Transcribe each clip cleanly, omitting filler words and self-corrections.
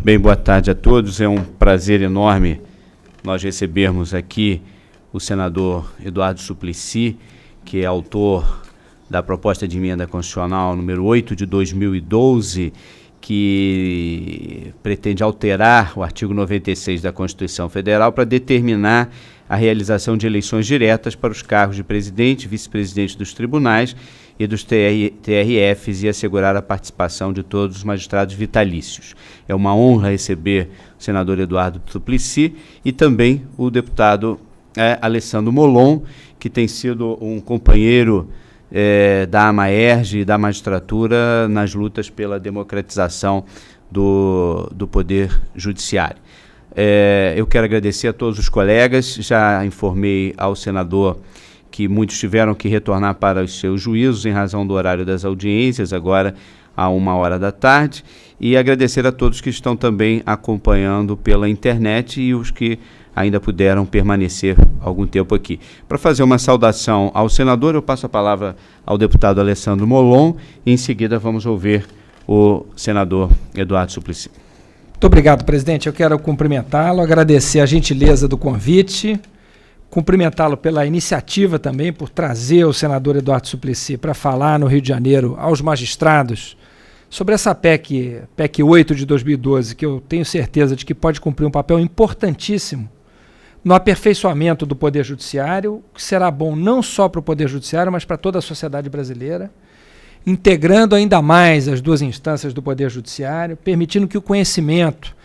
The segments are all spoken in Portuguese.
Bem, boa tarde a todos. É um prazer enorme nós recebermos aqui o senador Eduardo Suplicy, que é autor da proposta de emenda constitucional número 8 de 2012, que pretende alterar o artigo 96 da Constituição Federal para determinar a realização de eleições diretas para os cargos de presidente, vice-presidente dos tribunais e dos TRFs e assegurar a participação de todos os magistrados vitalícios. É uma honra receber o senador Eduardo Suplicy e também o deputado Alessandro Molon, que tem sido um companheiro da AMAERJ e da magistratura nas lutas pela democratização do Poder Judiciário. Eu quero agradecer a todos os colegas. Já informei ao senador que muitos tiveram que retornar para os seus juízos em razão do horário das audiências, agora a 1h da tarde, e agradecer a todos que estão também acompanhando pela internet e os que ainda puderam permanecer algum tempo aqui. Para fazer uma saudação ao senador, eu passo a palavra ao deputado Alessandro Molon e em seguida vamos ouvir o senador Eduardo Suplicy. Muito obrigado, presidente. Eu quero cumprimentá-lo, agradecer a gentileza do convite, cumprimentá-lo pela iniciativa também, por trazer o senador Eduardo Suplicy para falar no Rio de Janeiro aos magistrados sobre essa PEC 8 de 2012, que eu tenho certeza de que pode cumprir um papel importantíssimo no aperfeiçoamento do Poder Judiciário, que será bom não só para o Poder Judiciário, mas para toda a sociedade brasileira, integrando ainda mais as duas instâncias do Poder Judiciário, permitindo que o conhecimento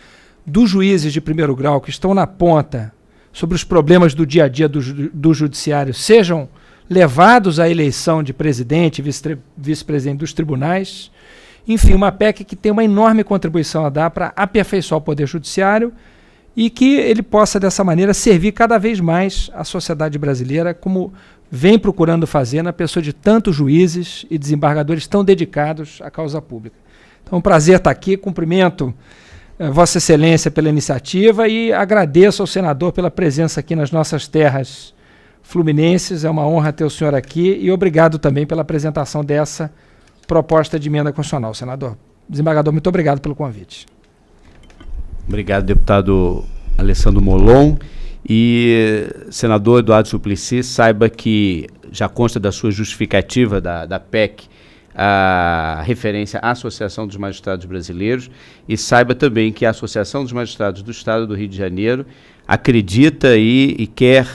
dos juízes de primeiro grau que estão na ponta sobre os problemas do dia a dia do Judiciário sejam levados à eleição de presidente e vice-presidente dos tribunais. Enfim, uma PEC que tem uma enorme contribuição a dar para aperfeiçoar o Poder Judiciário e que ele possa, dessa maneira, servir cada vez mais à sociedade brasileira, como vem procurando fazer na pessoa de tantos juízes e desembargadores tão dedicados à causa pública. Então, é um prazer estar aqui, cumprimento Vossa Excelência pela iniciativa e agradeço ao senador pela presença aqui nas nossas terras fluminenses. É uma honra ter o senhor aqui e obrigado também pela apresentação dessa proposta de emenda constitucional, senador. Desembargador, muito obrigado pelo convite. Obrigado, deputado Alessandro Molon. E, senador Eduardo Suplicy, saiba que já consta da sua justificativa da PEC a referência à Associação dos Magistrados Brasileiros, e saiba também que a Associação dos Magistrados do Estado do Rio de Janeiro acredita e quer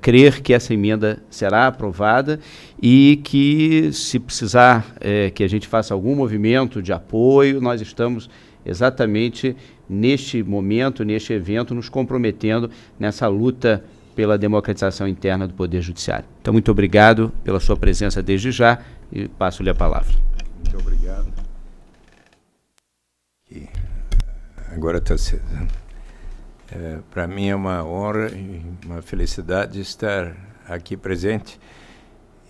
crer que essa emenda será aprovada e que, se precisar que a gente faça algum movimento de apoio, nós estamos exatamente neste momento, neste evento, nos comprometendo nessa luta pela democratização interna do Poder Judiciário. Então, muito obrigado pela sua presença desde já e passo-lhe a palavra. Muito obrigado. Agora está cedo. Para mim é uma honra e uma felicidade estar aqui presente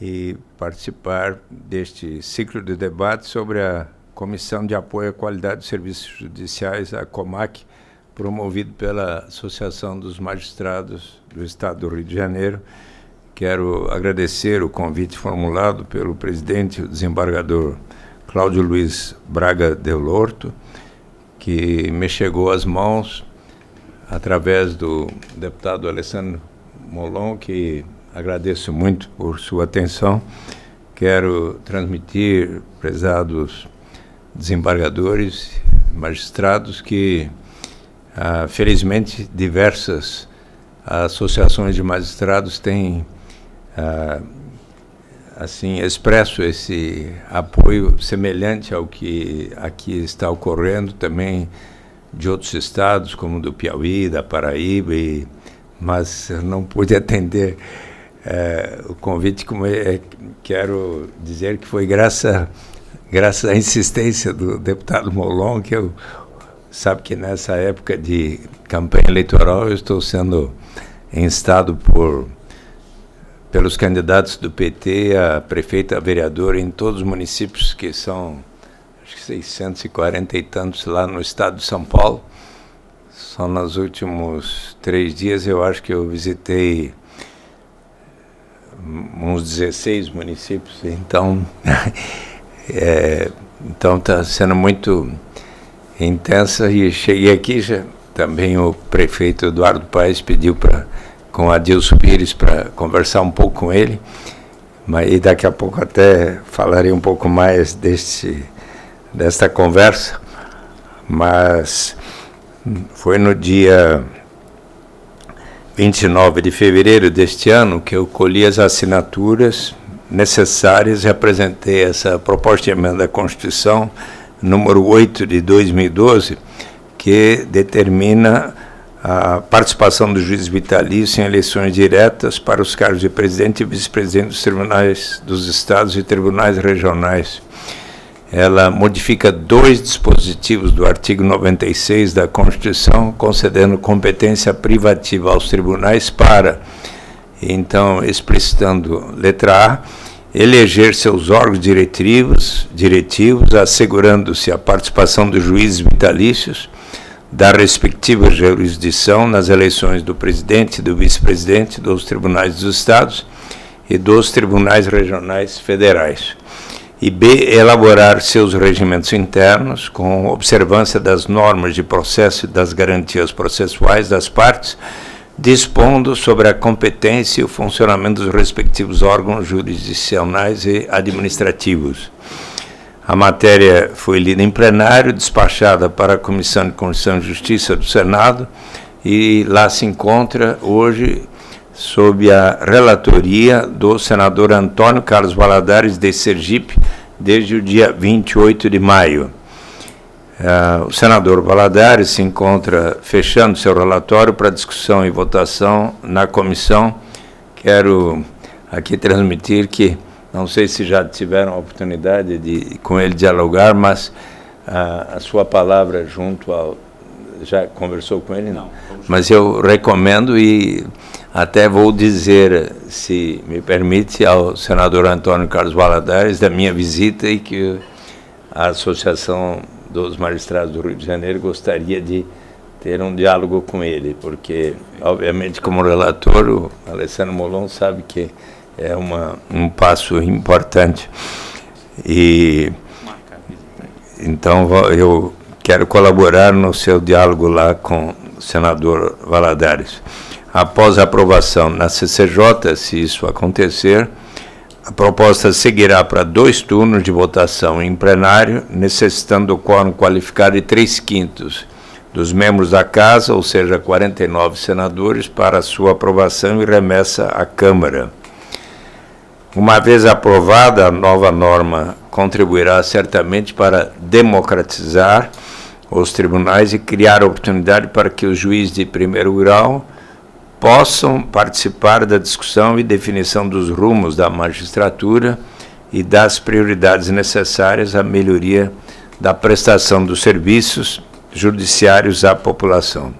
e participar deste ciclo de debate sobre a Comissão de Apoio à Qualidade dos Serviços Judiciais, a COMAC, promovido pela Associação dos Magistrados do Estado do Rio de Janeiro. Quero agradecer o convite formulado pelo presidente, o desembargador Cláudio Luiz Braga Del Horto, que me chegou às mãos através do deputado Alessandro Molon, que agradeço muito por sua atenção. Quero transmitir, prezados desembargadores, magistrados, que felizmente diversas associações de magistrados têm assim expresso esse apoio semelhante ao que aqui está ocorrendo, também de outros estados, como do Piauí, da Paraíba, mas não pude atender o convite. Quero dizer que foi graças à insistência do deputado Molon, que eu sabe que nessa época de campanha eleitoral eu estou sendo instado pelos candidatos do PT a prefeito, a vereador em todos os municípios, que são acho que 640 e tantos lá no estado de São Paulo. Só nos últimos 3 dias eu acho que eu visitei uns 16 municípios, então está sendo muito intensa, e cheguei aqui, já, também o prefeito Eduardo Paes pediu com Adilson Pires para conversar um pouco com ele, e daqui a pouco até falarei um pouco mais desta conversa, mas foi no dia 29 de fevereiro deste ano que eu colhi as assinaturas necessárias e apresentei essa proposta de emenda à Constituição número 8 de 2012, que determina a participação do juiz vitalício em eleições diretas para os cargos de presidente e vice-presidente dos tribunais dos estados e tribunais regionais. Ela modifica 2 dispositivos do artigo 96 da Constituição, concedendo competência privativa aos tribunais para, então, explicitando letra A, eleger seus órgãos diretivos, assegurando-se a participação dos juízes vitalícios da respectiva jurisdição nas eleições do presidente, do vice-presidente, dos tribunais dos estados e dos tribunais regionais federais. E B, elaborar seus regimentos internos com observância das normas de processo e das garantias processuais das partes, dispondo sobre a competência e o funcionamento dos respectivos órgãos jurisdicionais e administrativos. A matéria foi lida em plenário, despachada para a Comissão de Constituição e Justiça do Senado, e lá se encontra hoje sob a relatoria do senador Antônio Carlos Valadares, de Sergipe, desde o dia 28 de maio. O senador Valadares se encontra fechando seu relatório para discussão e votação na comissão. Quero aqui transmitir que, não sei se já tiveram a oportunidade de com ele dialogar, mas a sua palavra junto ao... Já conversou com ele? Não. Mas eu recomendo e até vou dizer, se me permite, ao senador Antônio Carlos Valadares da minha visita e que a Associação dos Magistrados do Rio de Janeiro gostaria de ter um diálogo com ele, porque, obviamente, como relator, o Alessandro Molon sabe que é um passo importante. E então eu quero colaborar no seu diálogo lá com o senador Valadares. Após a aprovação na CCJ, se isso acontecer, a proposta seguirá para 2 turnos de votação em plenário, necessitando o quórum qualificado de 3/5 dos membros da Casa, ou seja, 49 senadores, para sua aprovação e remessa à Câmara. Uma vez aprovada, a nova norma contribuirá certamente para democratizar os tribunais e criar oportunidade para que os juízes de primeiro grau possam participar da discussão e definição dos rumos da magistratura e das prioridades necessárias à melhoria da prestação dos serviços judiciários à população.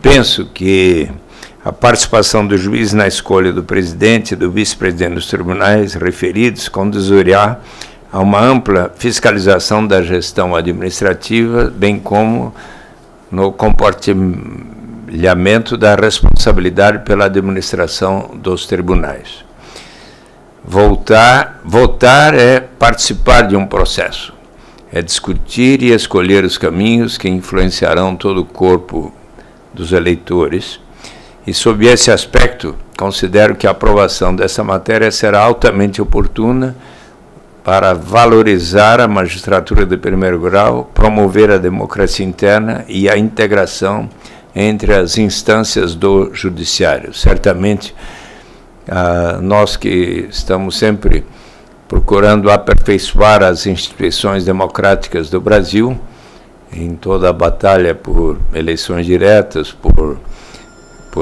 Penso que a participação do juiz na escolha do presidente e do vice-presidente dos tribunais referidos conduzirá a uma ampla fiscalização da gestão administrativa, bem como no compartilhamento da responsabilidade pela administração dos tribunais. Votar é participar de um processo, é discutir e escolher os caminhos que influenciarão todo o corpo dos eleitores, e sob esse aspecto, considero que a aprovação dessa matéria será altamente oportuna para valorizar a magistratura de primeiro grau, promover a democracia interna e a integração entre as instâncias do judiciário. Certamente, nós que estamos sempre procurando aperfeiçoar as instituições democráticas do Brasil, em toda a batalha por eleições diretas, por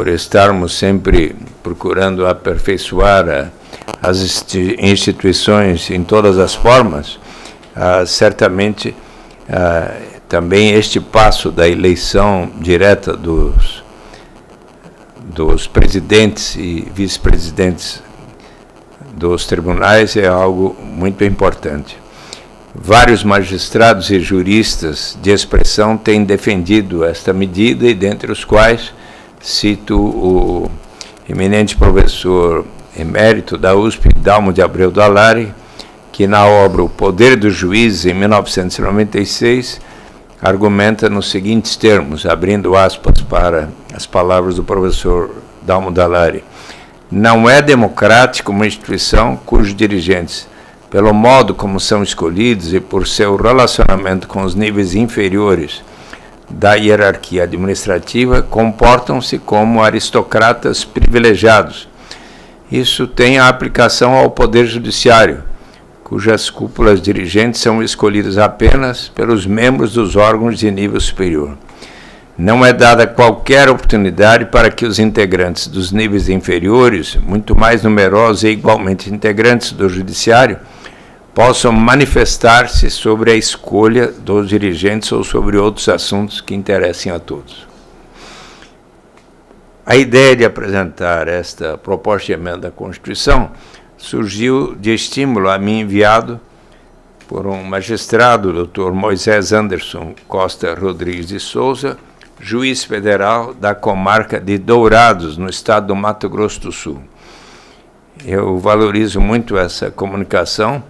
estarmos sempre procurando aperfeiçoar as instituições em todas as formas, certamente também este passo da eleição direta dos presidentes e vice-presidentes dos tribunais é algo muito importante. Vários magistrados e juristas de expressão têm defendido esta medida, e dentre os quais cito o eminente professor emérito da USP, Dalmo de Abreu do Alari, que na obra O Poder dos Juízes, em 1996, argumenta nos seguintes termos, abrindo aspas para as palavras do professor Dalmo Dallari: não é democrático uma instituição cujos dirigentes, pelo modo como são escolhidos e por seu relacionamento com os níveis inferiores da hierarquia administrativa, comportam-se como aristocratas privilegiados. Isso tem a aplicação ao Poder Judiciário, cujas cúpulas dirigentes são escolhidas apenas pelos membros dos órgãos de nível superior. Não é dada qualquer oportunidade para que os integrantes dos níveis inferiores, muito mais numerosos e igualmente integrantes do Judiciário, possam manifestar-se sobre a escolha dos dirigentes ou sobre outros assuntos que interessem a todos. A ideia de apresentar esta proposta de emenda à Constituição surgiu de estímulo a mim enviado por um magistrado, Dr. Moisés Anderson Costa Rodrigues de Souza, juiz federal da comarca de Dourados, no estado do Mato Grosso do Sul. Eu valorizo muito essa comunicação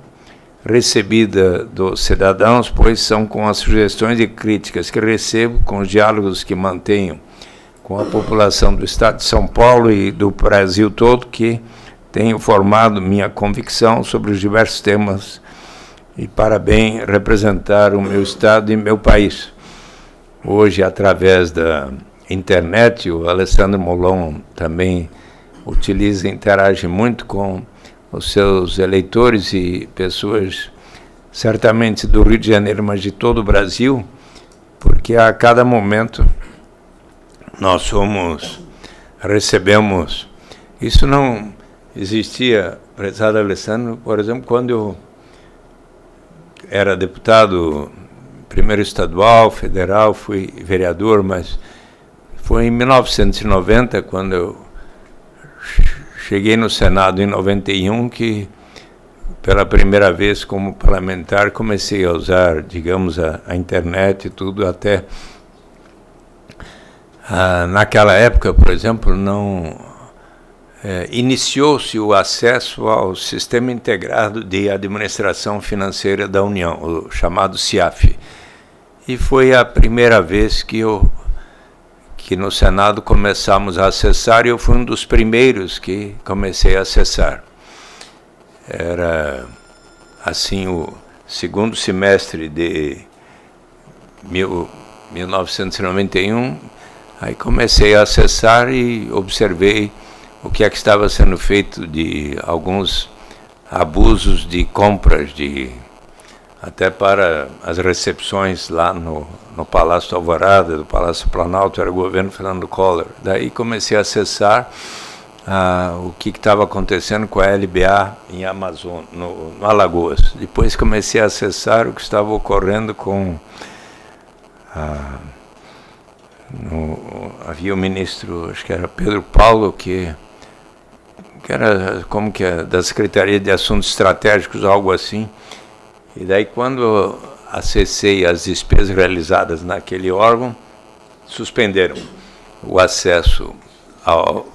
recebida dos cidadãos, pois são com as sugestões e críticas que recebo, com os diálogos que mantenho com a população do estado de São Paulo e do Brasil todo, que tenho formado minha convicção sobre os diversos temas e para bem representar o meu estado e meu país. Hoje, através da internet, o Alessandro Molon também utiliza e interage muito com os seus eleitores e pessoas, certamente do Rio de Janeiro, mas de todo o Brasil, porque a cada momento nós recebemos, isso não existia, prezado Alessandro, por exemplo, quando eu era deputado, primeiro estadual, federal, fui vereador, mas foi em 1990, quando eu cheguei no Senado em 91, que pela primeira vez como parlamentar comecei a usar, digamos, a internet e tudo, até naquela época, por exemplo, não iniciou-se o acesso ao Sistema Integrado de Administração Financeira da União, o chamado CIAF. E foi a primeira vez que no Senado começamos a acessar, e eu fui um dos primeiros que comecei a acessar. Era, assim, o segundo semestre de 1991, aí comecei a acessar e observei o que é que estava sendo feito de alguns abusos de compras, até para as recepções lá no Palácio do Alvorada, do Palácio Planalto, era o governo Fernando Collor. Daí comecei a acessar o que estava acontecendo com a LBA em Amazonas, no Alagoas. Depois comecei a acessar o que estava ocorrendo com havia o ministro, acho que era Pedro Paulo, que era como que da Secretaria de Assuntos Estratégicos, algo assim. E daí, quando acessei as despesas realizadas naquele órgão, suspenderam o acesso ao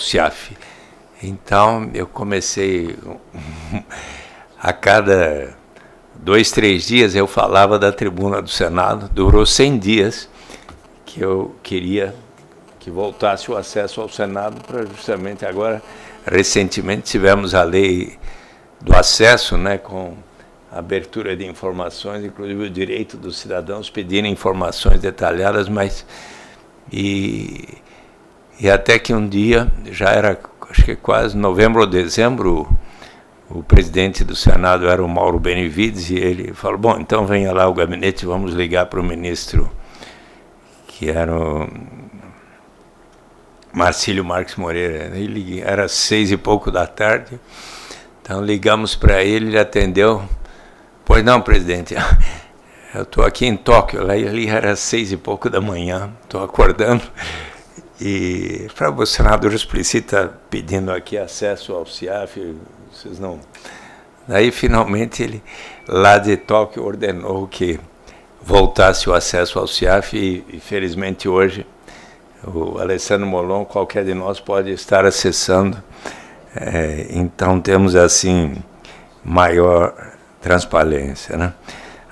CIAF. Então, eu comecei, a cada 2, 3 dias, eu falava da tribuna do Senado. Durou 100 dias que eu queria que voltasse o acesso ao Senado, para justamente agora, recentemente, tivemos a lei do acesso, né, com abertura de informações, inclusive o direito dos cidadãos pedirem informações detalhadas, mas e até que um dia, já era, acho que quase novembro ou dezembro, o presidente do Senado era o Mauro Benevides, e ele falou: bom, então venha lá ao gabinete, vamos ligar para o ministro, que era o Marcílio Marques Moreira. Ele era 6 e pouco da tarde, então ligamos para ele, ele atendeu. Pois não, presidente, eu estou aqui em Tóquio, lá ali era 6 e pouco da manhã, estou acordando, e para o senador explicita pedindo aqui acesso ao CIAF, vocês não... Daí, finalmente, ele, lá de Tóquio, ordenou que voltasse o acesso ao CIAF, e felizmente hoje o Alessandro Molon, qualquer de nós, pode estar acessando. Então temos assim maior transparência, né?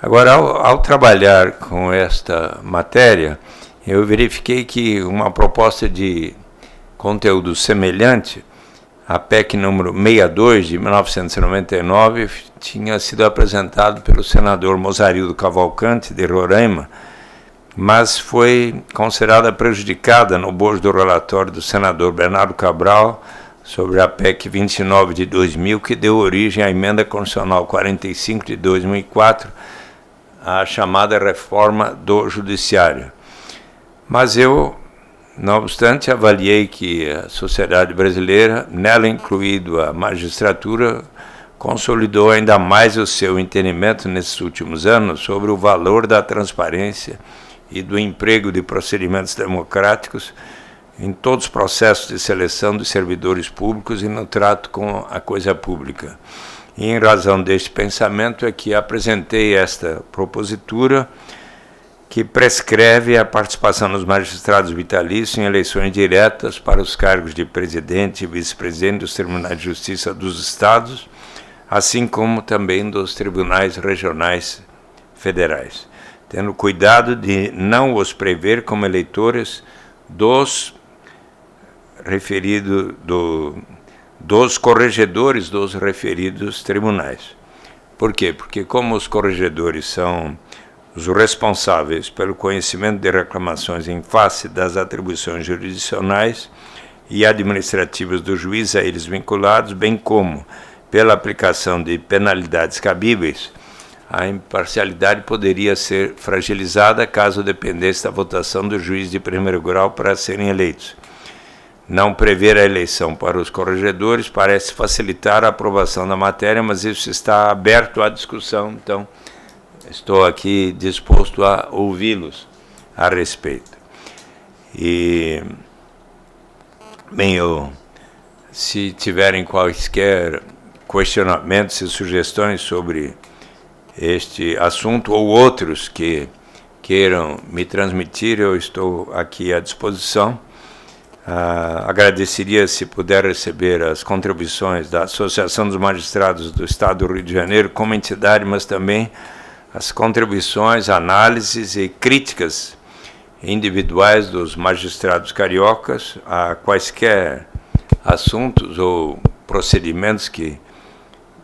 Agora, ao trabalhar com esta matéria, eu verifiquei que uma proposta de conteúdo semelhante, a PEC número 62 de 1999, tinha sido apresentado pelo senador Mozarildo Cavalcante, de Roraima, mas foi considerada prejudicada no bojo do relatório do senador Bernardo Cabral sobre a PEC 29 de 2000, que deu origem à Emenda Constitucional 45 de 2004, a chamada reforma do Judiciário. Mas eu, não obstante, avaliei que a sociedade brasileira, nela incluído a magistratura, consolidou ainda mais o seu entendimento nesses últimos anos sobre o valor da transparência e do emprego de procedimentos democráticos em todos os processos de seleção dos servidores públicos e no trato com a coisa pública. E em razão deste pensamento é que apresentei esta propositura que prescreve a participação dos magistrados vitalícios em eleições diretas para os cargos de presidente e vice-presidente dos tribunais de justiça dos estados, assim como também dos tribunais regionais federais, tendo cuidado de não os prever como eleitores dos dos corregedores dos referidos tribunais. Por quê? Porque como os corregedores são os responsáveis pelo conhecimento de reclamações em face das atribuições jurisdicionais e administrativas do juiz a eles vinculados, bem como pela aplicação de penalidades cabíveis, a imparcialidade poderia ser fragilizada caso dependesse da votação do juiz de primeiro grau para serem eleitos. Não prever a eleição para os corregedores parece facilitar a aprovação da matéria, mas isso está aberto à discussão, então estou aqui disposto a ouvi-los a respeito. E, bem, se tiverem quaisquer questionamentos e sugestões sobre este assunto ou outros que queiram me transmitir, eu estou aqui à disposição. Agradeceria se puder receber as contribuições da Associação dos Magistrados do Estado do Rio de Janeiro como entidade, mas também as contribuições, análises e críticas individuais dos magistrados cariocas a quaisquer assuntos ou procedimentos que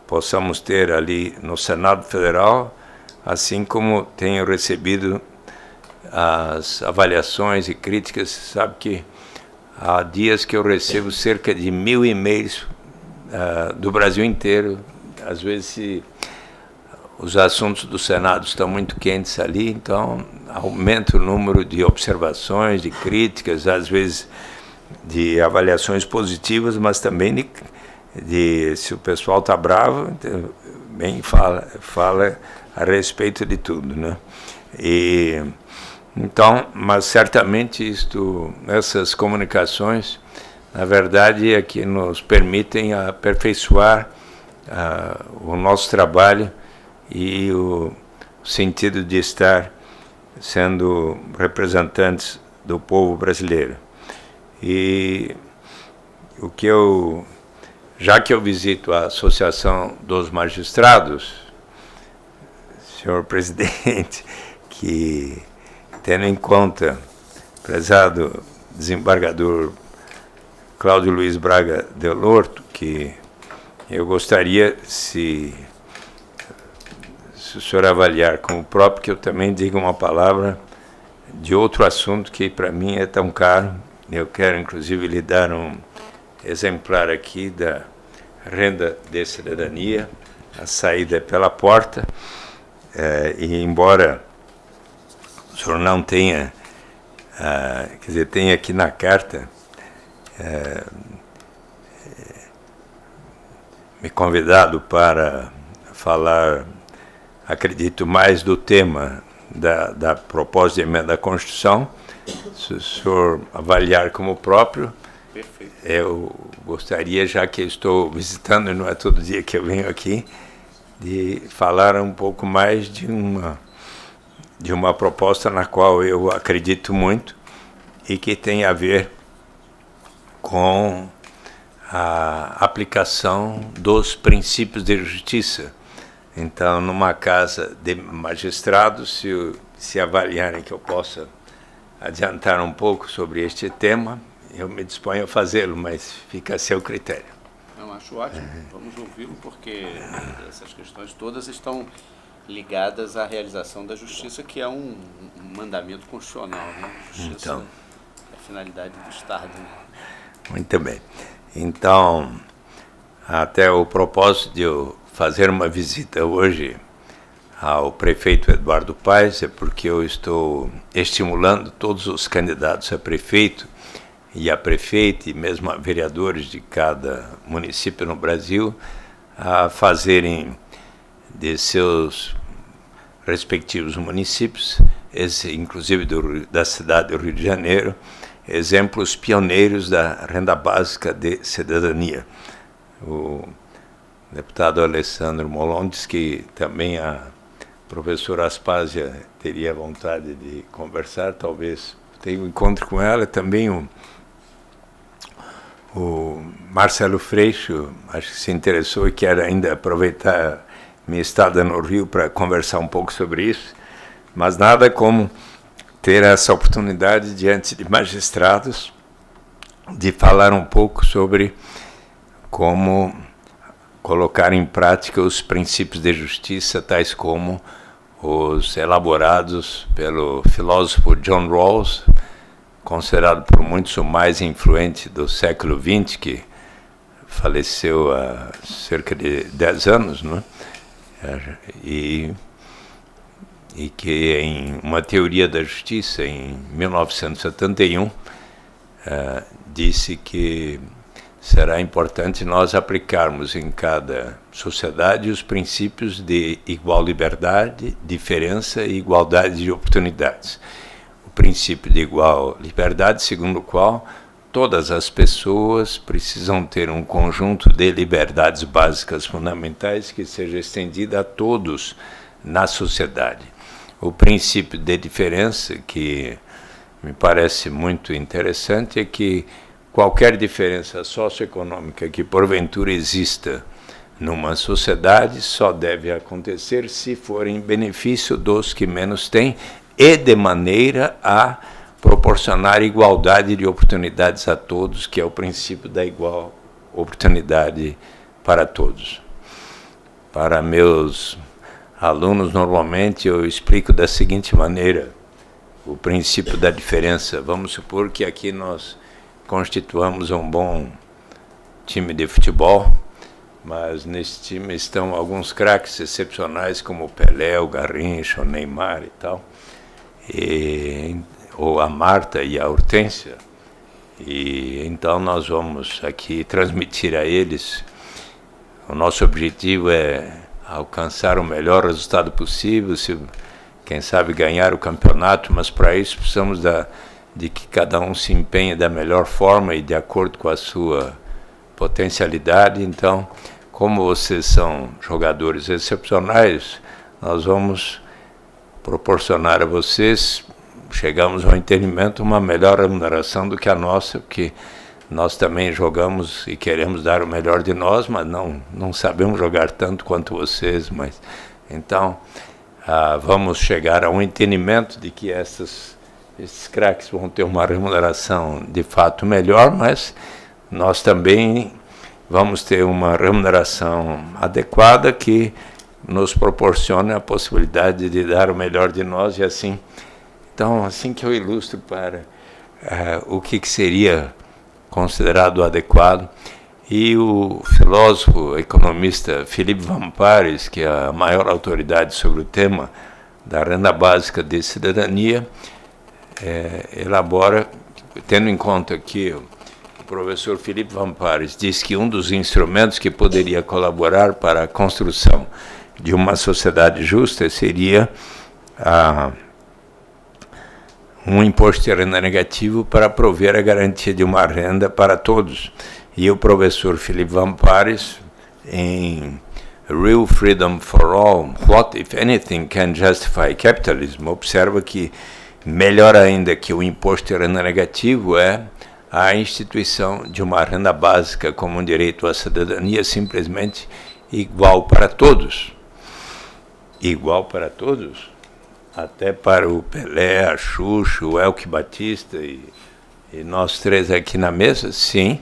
possamos ter ali no Senado Federal, assim como tenho recebido as avaliações e críticas. Sabe que há dias que eu recebo cerca de 1000 e-mails do Brasil inteiro. Às vezes os assuntos do Senado estão muito quentes ali, então aumenta o número de observações, de críticas, às vezes de avaliações positivas, mas também de se o pessoal está bravo, bem fala a respeito de tudo, né? E então, mas certamente essas comunicações, na verdade, é que nos permitem aperfeiçoar o nosso trabalho e o sentido de estar sendo representantes do povo brasileiro. E o que já que eu visito a Associação dos Magistrados, senhor presidente, que tendo em conta, prezado desembargador Cláudio Luiz Braga Del Horto, que eu gostaria, se o senhor avaliar como próprio, que eu também diga uma palavra de outro assunto que para mim é tão caro. Eu quero, inclusive, lhe dar um exemplar aqui da renda de cidadania. A saída é pela porta, e embora o senhor não tenha, quer dizer, tem aqui na carta me convidado para falar, acredito, mais do tema da proposta de emenda à Constituição. Se o senhor avaliar como próprio, perfeito. Eu gostaria, já que estou visitando, não é todo dia que eu venho aqui, de falar um pouco mais de uma proposta na qual eu acredito muito e que tem a ver com a aplicação dos princípios de justiça Então, numa casa de magistrados, se avaliarem que eu possa adiantar um pouco sobre este tema, eu me disponho a fazê-lo, mas fica a seu critério. Eu acho ótimo. Vamos ouvi-lo, porque essas questões todas estão ligadas à realização da justiça, que é um mandamento constitucional, né? Justiça Então, é a finalidade do Estado. Né? Muito bem. Então, até o propósito de eu fazer uma visita hoje ao prefeito Eduardo Paes é porque eu estou estimulando todos os candidatos a prefeito e a prefeita e mesmo a vereadores de cada município no Brasil a fazerem de seus respectivos municípios, inclusive da cidade do Rio de Janeiro, exemplos pioneiros da renda básica de cidadania. O deputado Alessandro Molon diz que também a professora Aspásia teria vontade de conversar, talvez tenha um encontro com ela, também o Marcelo Freixo, acho que se interessou e quer ainda aproveitar minha estada no Rio para conversar um pouco sobre isso, mas nada como ter essa oportunidade diante de magistrados de falar um pouco sobre como colocar em prática os princípios de justiça, tais como os elaborados pelo filósofo John Rawls, considerado por muitos o mais influente do século XX, que faleceu há cerca de 10 anos, né? E que em uma teoria da justiça, em 1971, disse que será importante nós aplicarmos em cada sociedade os princípios de igual liberdade, diferença e igualdade de oportunidades. O princípio de igual liberdade, segundo o qual todas as pessoas precisam ter um conjunto de liberdades básicas fundamentais que seja estendida a todos na sociedade. O princípio de diferença, que me parece muito interessante, é que qualquer diferença socioeconômica que porventura exista numa sociedade só deve acontecer se for em benefício dos que menos têm e de maneira a proporcionar igualdade de oportunidades a todos, que é o princípio da igual oportunidade para todos. Para meus alunos, normalmente eu explico da seguinte maneira o princípio da diferença. Vamos supor que aqui nós constituamos um bom time de futebol, mas nesse time estão alguns craques excepcionais como o Pelé, o Garrincha, o Neymar e tal, ou a Marta e a Hortência. E então nós vamos aqui transmitir a eles, o nosso objetivo é alcançar o melhor resultado possível, quem sabe ganhar o campeonato, mas para isso precisamos de que cada um se empenhe da melhor forma e de acordo com a sua potencialidade. Então, como vocês são jogadores excepcionais, nós vamos proporcionar a vocês, chegamos ao entendimento, uma melhor remuneração do que a nossa, porque nós também jogamos e queremos dar o melhor de nós, mas não sabemos jogar tanto quanto vocês. Mas então, vamos chegar a um entendimento de que esses craques vão ter uma remuneração de fato melhor, mas nós também vamos ter uma remuneração adequada que nos proporcione a possibilidade de dar o melhor de nós e assim. Então, assim que eu ilustro para o que seria considerado adequado. E o filósofo economista Philippe Van Parijs, que é a maior autoridade sobre o tema da renda básica de cidadania, elabora, tendo em conta que o professor Philippe Van Parijs diz que um dos instrumentos que poderia colaborar para a construção de uma sociedade justa seria um imposto de renda negativo para prover a garantia de uma renda para todos. E o professor Philippe Van Parijs, em Real Freedom for All, What, if anything, can justify capitalism, observa que, melhor ainda que o imposto de renda negativo, é a instituição de uma renda básica como um direito à cidadania simplesmente igual para todos. igual para todos, até para o Pelé, a Xuxa, o Elke Batista e nós três aqui na mesa, sim,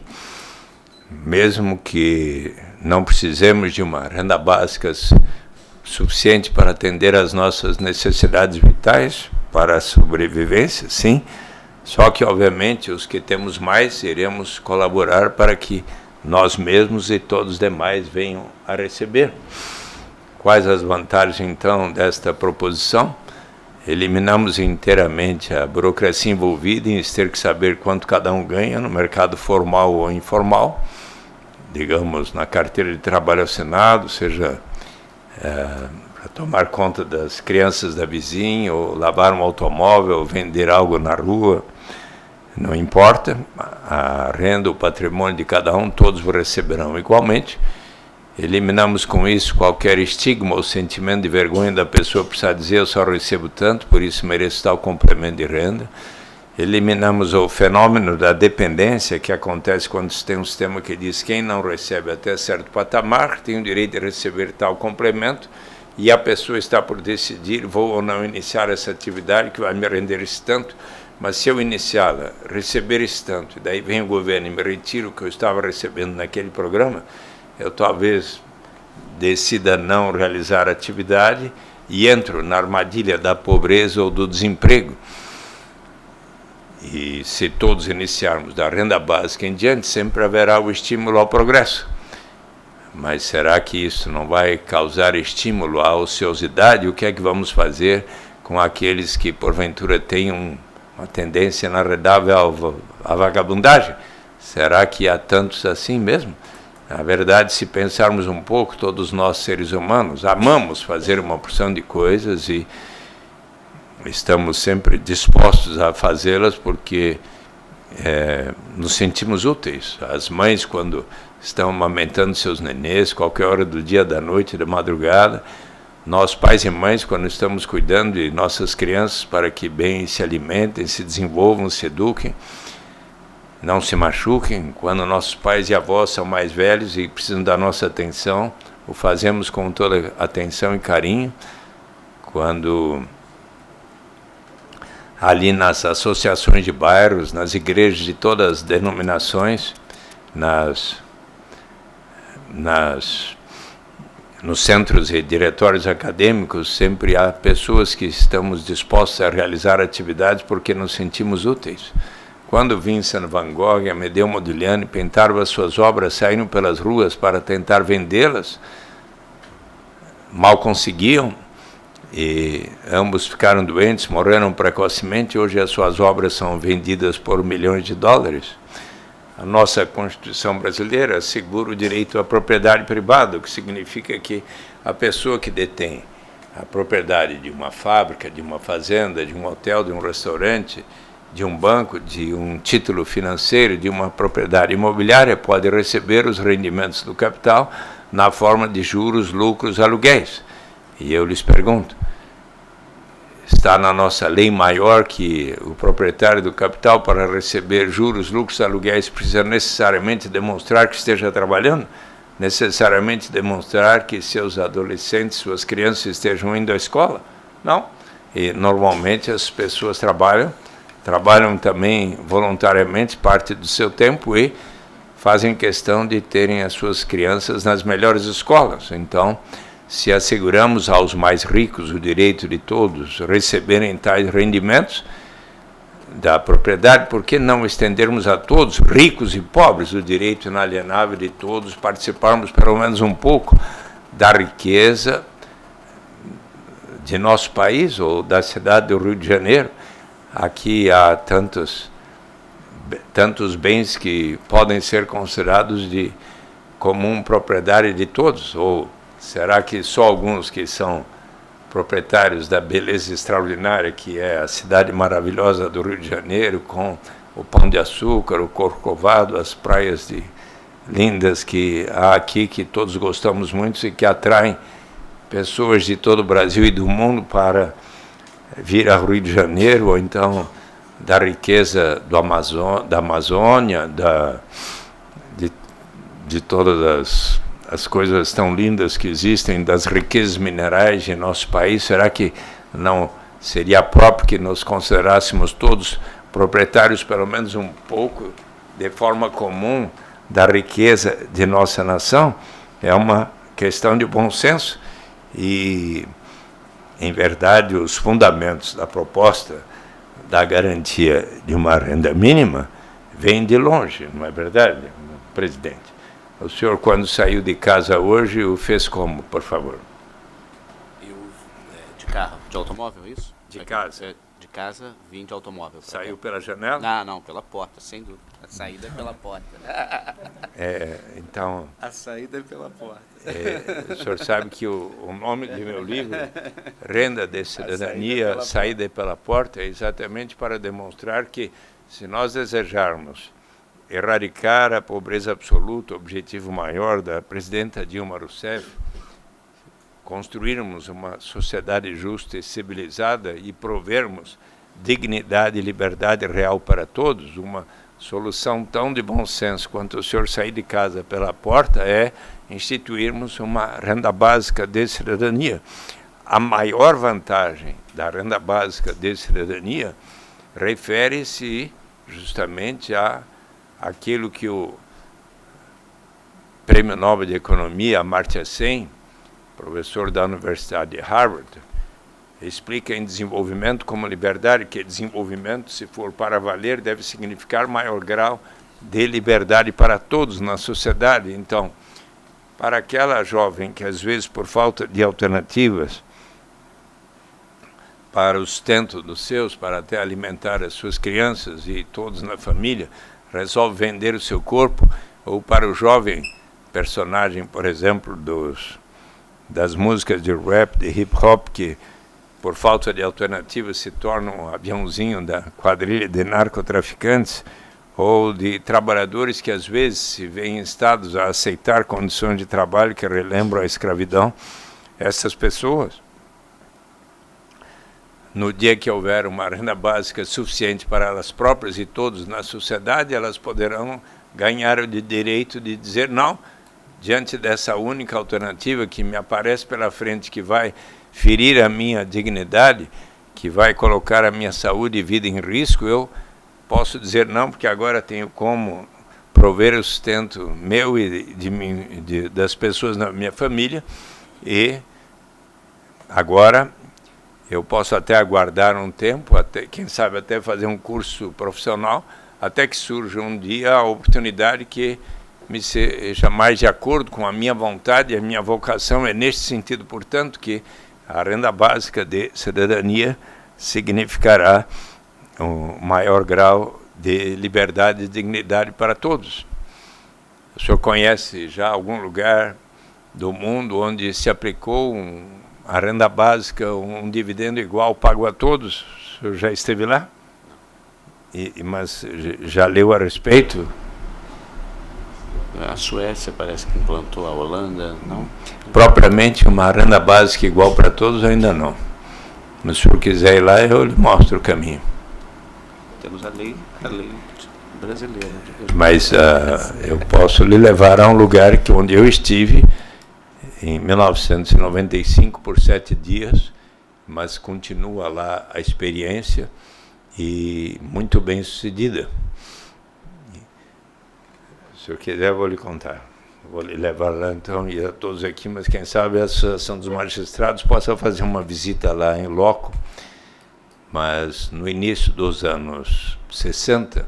mesmo que não precisemos de uma renda básica suficiente para atender às nossas necessidades vitais, para a sobrevivência, sim, só que, obviamente, os que temos mais, iremos colaborar para que nós mesmos e todos os demais venham a receber. Quais as vantagens, então, desta proposição? Eliminamos inteiramente a burocracia envolvida em ter que saber quanto cada um ganha no mercado formal ou informal, digamos, na carteira de trabalho assinado, seja para tomar conta das crianças da vizinha, ou lavar um automóvel, ou vender algo na rua, não importa, a renda, o patrimônio de cada um, todos receberão igualmente. Eliminamos com isso qualquer estigma ou sentimento de vergonha da pessoa precisar dizer eu só recebo tanto, por isso mereço tal complemento de renda. Eliminamos o fenômeno da dependência que acontece quando se tem um sistema que diz quem não recebe até certo patamar tem o direito de receber tal complemento e a pessoa está por decidir vou ou não iniciar essa atividade que vai me render esse tanto, mas se eu iniciá-la, receber esse tanto, e daí vem o governo e me retira o que eu estava recebendo naquele programa, eu talvez decida não realizar a atividade e entro na armadilha da pobreza ou do desemprego. E se todos iniciarmos da renda básica em diante, sempre haverá o estímulo ao progresso. Mas será que isso não vai causar estímulo à ociosidade? O que é que vamos fazer com aqueles que, porventura, têm uma tendência inaredável à vagabundagem? Será que há tantos assim mesmo? Na verdade, se pensarmos um pouco, todos nós seres humanos amamos fazer uma porção de coisas e estamos sempre dispostos a fazê-las porque nos sentimos úteis. As mães, quando estão amamentando seus nenês, qualquer hora do dia, da noite, da madrugada, nós, pais e mães, quando estamos cuidando de nossas crianças para que bem se alimentem, se desenvolvam, se eduquem, não se machuquem, quando nossos pais e avós são mais velhos e precisam da nossa atenção, o fazemos com toda atenção e carinho. Quando ali nas associações de bairros, nas igrejas de todas as denominações, nos centros e diretórios acadêmicos, sempre há pessoas que estamos dispostos a realizar atividades porque nos sentimos úteis. Quando Vincent van Gogh e Amedeo Modigliani pintaram as suas obras, saíram pelas ruas para tentar vendê-las, mal conseguiam, e ambos ficaram doentes, morreram precocemente. Hoje as suas obras são vendidas por milhões de dólares. A nossa Constituição brasileira assegura o direito à propriedade privada, o que significa que a pessoa que detém a propriedade de uma fábrica, de uma fazenda, de um hotel, de um restaurante, de um banco, de um título financeiro, de uma propriedade imobiliária, pode receber os rendimentos do capital na forma de juros, lucros, aluguéis. E eu lhes pergunto, está na nossa lei maior que o proprietário do capital, para receber juros, lucros, aluguéis, precisa necessariamente demonstrar que esteja trabalhando? Necessariamente demonstrar que seus adolescentes, suas crianças estejam indo à escola? Não. E normalmente as pessoas trabalham também voluntariamente parte do seu tempo e fazem questão de terem as suas crianças nas melhores escolas. Então, se asseguramos aos mais ricos o direito de todos receberem tais rendimentos da propriedade, por que não estendermos a todos, ricos e pobres, o direito inalienável de todos participarmos pelo menos um pouco da riqueza de nosso país ou da cidade do Rio de Janeiro? Aqui há tantos bens que podem ser considerados de comum propriedade de todos, ou será que só alguns que são proprietários da beleza extraordinária que é a cidade maravilhosa do Rio de Janeiro, com o Pão de Açúcar, o Corcovado, as praias lindas que há aqui, que todos gostamos muito e que atraem pessoas de todo o Brasil e do mundo para vir a Rio de Janeiro, ou então da riqueza da Amazônia, de todas as coisas tão lindas que existem, das riquezas minerais de nosso país, será que não seria próprio que nos considerássemos todos proprietários, pelo menos um pouco, de forma comum, da riqueza de nossa nação? É uma questão de bom senso e, em verdade, os fundamentos da proposta da garantia de uma renda mínima vêm de longe, não é verdade, presidente? O senhor, quando saiu de casa hoje, o fez como, por favor? De carro, de automóvel, é isso? De casa. De casa, vim de automóvel. Saiu pela janela? Não, pela porta, sem dúvida. A saída é pela porta. Então... A saída é pela porta. O senhor sabe que o nome de meu livro, Renda de Cidadania, Saída é pela Porta, é exatamente para demonstrar que, se nós desejarmos erradicar a pobreza absoluta, o objetivo maior da presidenta Dilma Rousseff, construirmos uma sociedade justa e civilizada e provermos dignidade e liberdade real para todos, uma solução tão de bom senso quanto o senhor sair de casa pela porta é instituirmos uma renda básica de cidadania. A maior vantagem da renda básica de cidadania refere-se justamente a aquilo que o Prêmio Nobel de Economia, Amartya Sen, professor da Universidade de Harvard, explica em Desenvolvimento como Liberdade, que desenvolvimento, se for para valer, deve significar maior grau de liberdade para todos na sociedade. Então, para aquela jovem que, às vezes, por falta de alternativas para o sustento dos seus, para até alimentar as suas crianças e todos na família, resolve vender o seu corpo, ou para o jovem personagem, por exemplo, das músicas de rap, de hip-hop, que, por falta de alternativas, se torna um aviãozinho da quadrilha de narcotraficantes, ou de trabalhadores que, às vezes, se veem instados a aceitar condições de trabalho que relembram a escravidão. Essas pessoas, no dia que houver uma renda básica suficiente para elas próprias e todos na sociedade, elas poderão ganhar o direito de dizer não, diante dessa única alternativa que me aparece pela frente, que vai ferir a minha dignidade, que vai colocar a minha saúde e vida em risco, eu posso dizer não, porque agora tenho como prover o sustento meu e das pessoas na minha família, e agora eu posso até aguardar um tempo, até, quem sabe até fazer um curso profissional, até que surja um dia a oportunidade que me seja mais de acordo com a minha vontade e a minha vocação. É neste sentido, portanto, que a renda básica de cidadania significará um maior grau de liberdade e dignidade para todos. O senhor conhece já algum lugar do mundo onde se aplicou a renda básica, um dividendo igual pago a todos? O senhor já esteve lá? Mas já leu a respeito? A Suécia parece que implantou, a Holanda, não? Propriamente uma renda básica igual para todos, ainda não. Mas se o senhor quiser ir lá, eu lhe mostro o caminho. Temos a lei brasileira. Mas eu posso lhe levar a um lugar onde eu estive em 1995 por 7 dias, mas continua lá a experiência e muito bem sucedida. Se eu quiser, vou lhe contar. Vou lhe levar lá, então, e a todos aqui, mas quem sabe a Associação dos Magistrados possa fazer uma visita lá em loco. Mas no início dos anos 60,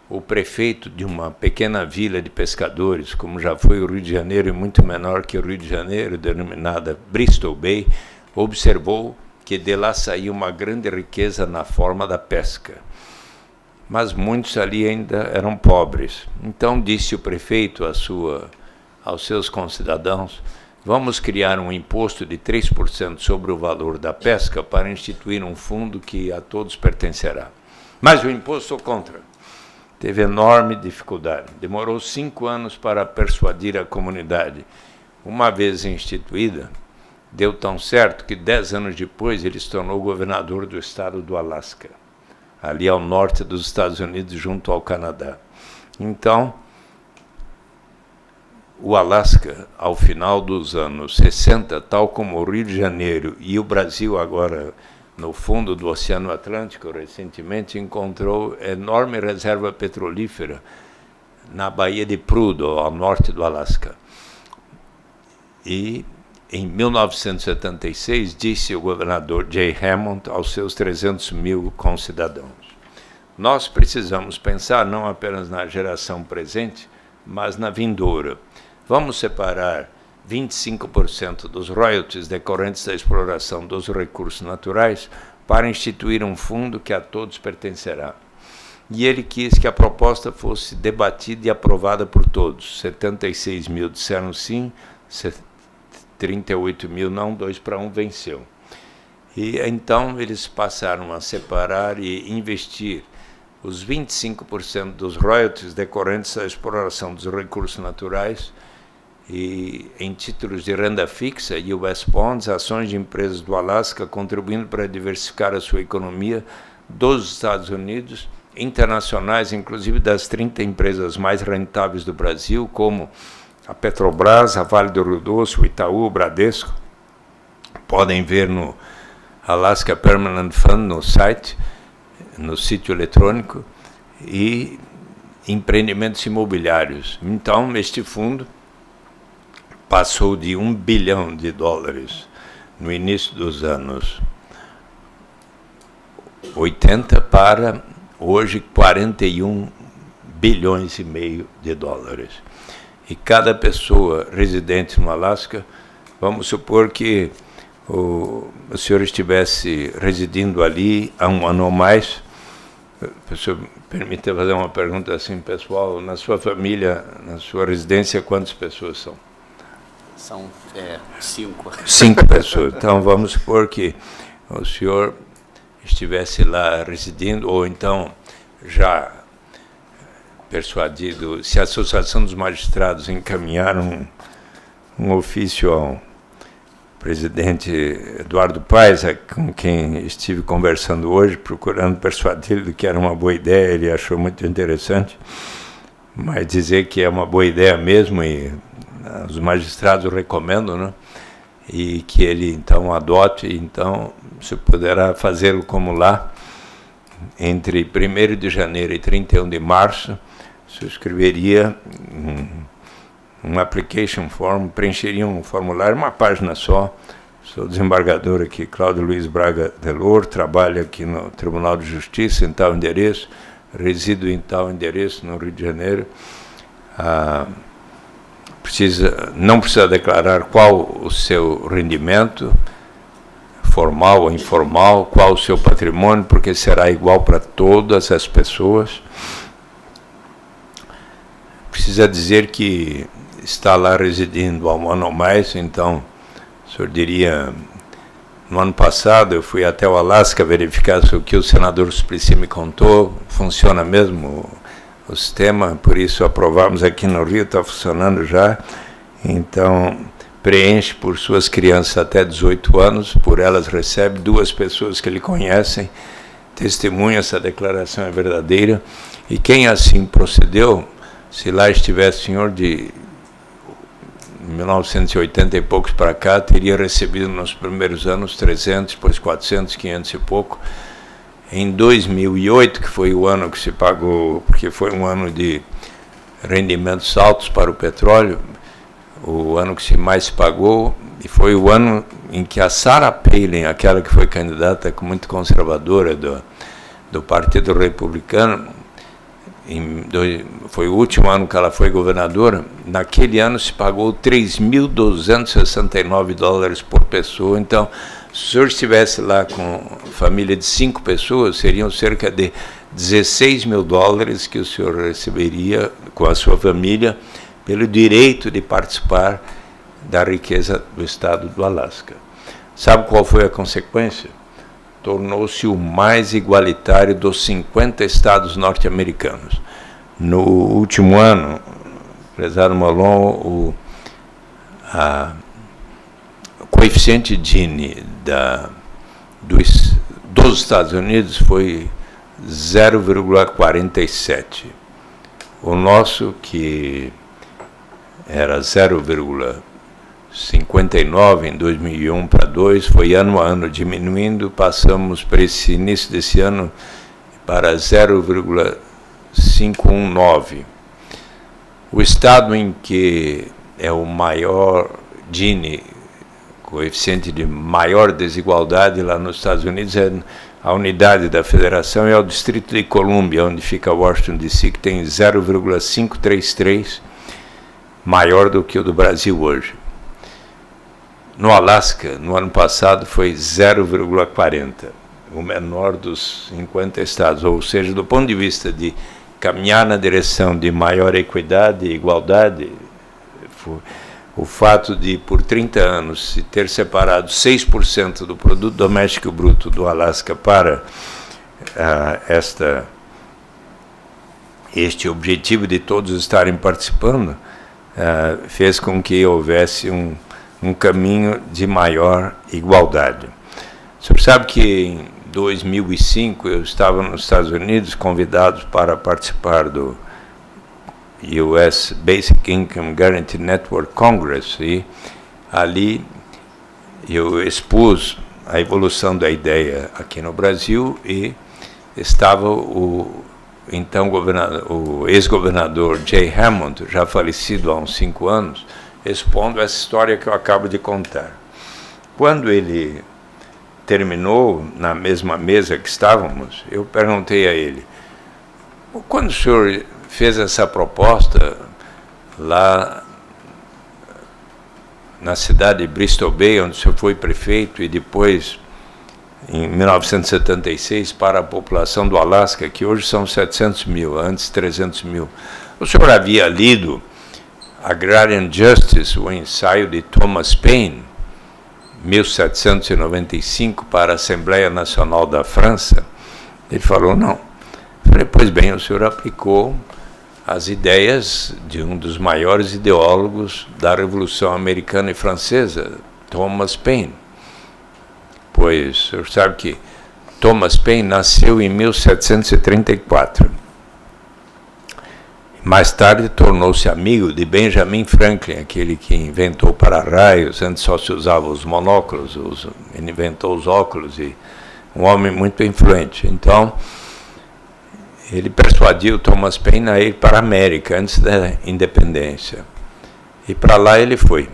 o prefeito de uma pequena vila de pescadores, como já foi o Rio de Janeiro, e muito menor que o Rio de Janeiro, denominada Bristol Bay, observou que de lá saía uma grande riqueza na forma da pesca. Mas muitos ali ainda eram pobres. Então disse o prefeito aos seus concidadãos: vamos criar um imposto de 3% sobre o valor da pesca para instituir um fundo que a todos pertencerá. Mas o imposto sou contra. Teve enorme dificuldade. Demorou 5 anos para persuadir a comunidade. Uma vez instituída, deu tão certo que 10 anos depois ele se tornou governador do estado do Alasca, ali ao norte dos Estados Unidos, junto ao Canadá. Então, o Alasca, ao final dos anos 60, tal como o Rio de Janeiro e o Brasil agora, no fundo do Oceano Atlântico, recentemente encontrou enorme reserva petrolífera na Baía de Prudhoe, ao norte do Alasca. E, em 1976, disse o governador Jay Hammond aos seus 300 mil concidadãos: nós precisamos pensar não apenas na geração presente, mas na vindoura. Vamos separar 25% dos royalties decorrentes da exploração dos recursos naturais para instituir um fundo que a todos pertencerá. E ele quis que a proposta fosse debatida e aprovada por todos. 76 mil disseram sim, 38 mil não, 2-1 venceu. E então eles passaram a separar e investir os 25% dos royalties decorrentes da exploração dos recursos naturais e em títulos de renda fixa, US Bonds, ações de empresas do Alasca, contribuindo para diversificar a sua economia dos Estados Unidos, internacionais, inclusive das 30 empresas mais rentáveis do Brasil, como a Petrobras, a Vale do Rio Doce, o Itaú, o Bradesco. Podem ver no Alaska Permanent Fund, no site, no sítio eletrônico, e empreendimentos imobiliários. Então, este fundo passou de $1 bilhão no início dos anos 80 para, hoje, 41 bilhões e meio de dólares. E cada pessoa residente no Alasca, vamos supor que o senhor estivesse residindo ali há um ano ou mais. O senhor permite fazer uma pergunta assim, pessoal, na sua família, na sua residência, quantas pessoas são? São 5. 5 pessoas. Então, vamos supor que o senhor estivesse lá residindo, ou então já persuadido, se a Associação dos Magistrados encaminharam um ofício ao presidente Eduardo Paes, com quem estive conversando hoje, procurando persuadi-lo que era uma boa ideia, ele achou muito interessante, mas dizer que é uma boa ideia mesmo, e os magistrados recomendam, né? E que ele então adote, então se poderá fazê-lo como lá, entre 1º de janeiro e 31 de março, se escreveria um application form, preencheria um formulário, uma página só. Sou desembargador aqui, Cláudio Luiz Braga Delor, trabalho aqui no Tribunal de Justiça, em tal endereço, resido em tal endereço, no Rio de Janeiro. Não precisa declarar qual o seu rendimento, formal ou informal, qual o seu patrimônio, porque será igual para todas as pessoas. Precisa dizer que está lá residindo há um ano ou mais, então, o senhor diria, no ano passado eu fui até o Alasca verificar se o que o senador Suplicy me contou funciona mesmo o sistema, por isso aprovamos aqui no Rio, está funcionando já. Então, preenche por suas crianças até 18 anos, por elas recebe 2 pessoas que lhe conhecem, testemunha essa declaração é verdadeira, e quem assim procedeu, se lá estivesse senhor de 1980 e poucos para cá, teria recebido nos primeiros anos 300, depois 400, 500 e pouco. Em 2008, que foi o ano que se pagou, porque foi um ano de rendimentos altos para o petróleo, o ano que se mais pagou, e foi o ano em que a Sarah Palin, aquela que foi candidata muito conservadora do Partido Republicano, foi o último ano que ela foi governadora, naquele ano se pagou $3.269 por pessoa. Então, se o senhor estivesse lá com família de 5 pessoas, seriam cerca de $16 mil que o senhor receberia com a sua família pelo direito de participar da riqueza do estado do Alasca. Sabe qual foi a consequência? Tornou-se o mais igualitário dos 50 estados norte-americanos. No último ano, prezado Molon, o coeficiente Gini dos Estados Unidos foi 0,47. O nosso, que era 0,59 em 2001 para 2, foi ano a ano diminuindo, passamos para esse início desse ano para 0,519. O estado em que é o maior Gini, coeficiente de maior desigualdade lá nos Estados Unidos, é a unidade da federação, é o Distrito de Colômbia, onde fica Washington DC, que tem 0,533, maior do que o do Brasil hoje. No Alasca, no ano passado, foi 0,40, o menor dos 50 estados, ou seja, do ponto de vista de caminhar na direção de maior equidade e igualdade, o fato de, por 30 anos, se ter separado 6% do produto doméstico bruto do Alasca para este objetivo de todos estarem participando, fez com que houvesse um caminho de maior igualdade. O senhor sabe que em 2005 eu estava nos Estados Unidos convidado para participar do US Basic Income Guarantee Network Congress, e ali eu expus a evolução da ideia aqui no Brasil, e estava o ex-governador Jay Hammond, já falecido há uns 5 anos, expondo essa história que eu acabo de contar. Quando ele terminou, na mesma mesa que estávamos, eu perguntei a ele: quando o senhor fez essa proposta lá na cidade de Bristol Bay, onde o senhor foi prefeito, e depois, em 1976, para a população do Alasca, que hoje são 700 mil, antes 300 mil, o senhor havia lido Agrarian Justice, o ensaio de Thomas Paine, 1795, para a Assembleia Nacional da França? Ele falou: não. Eu falei: pois bem, o senhor aplicou as ideias de um dos maiores ideólogos da Revolução Americana e Francesa, Thomas Paine. Pois o senhor sabe que Thomas Paine nasceu em 1734. Mais tarde tornou-se amigo de Benjamin Franklin, aquele que inventou para-raios. Antes só se usava os monóculos, ele inventou os óculos, e um homem muito influente. Então, ele persuadiu Thomas Paine a ir para a América antes da independência. E para lá ele foi.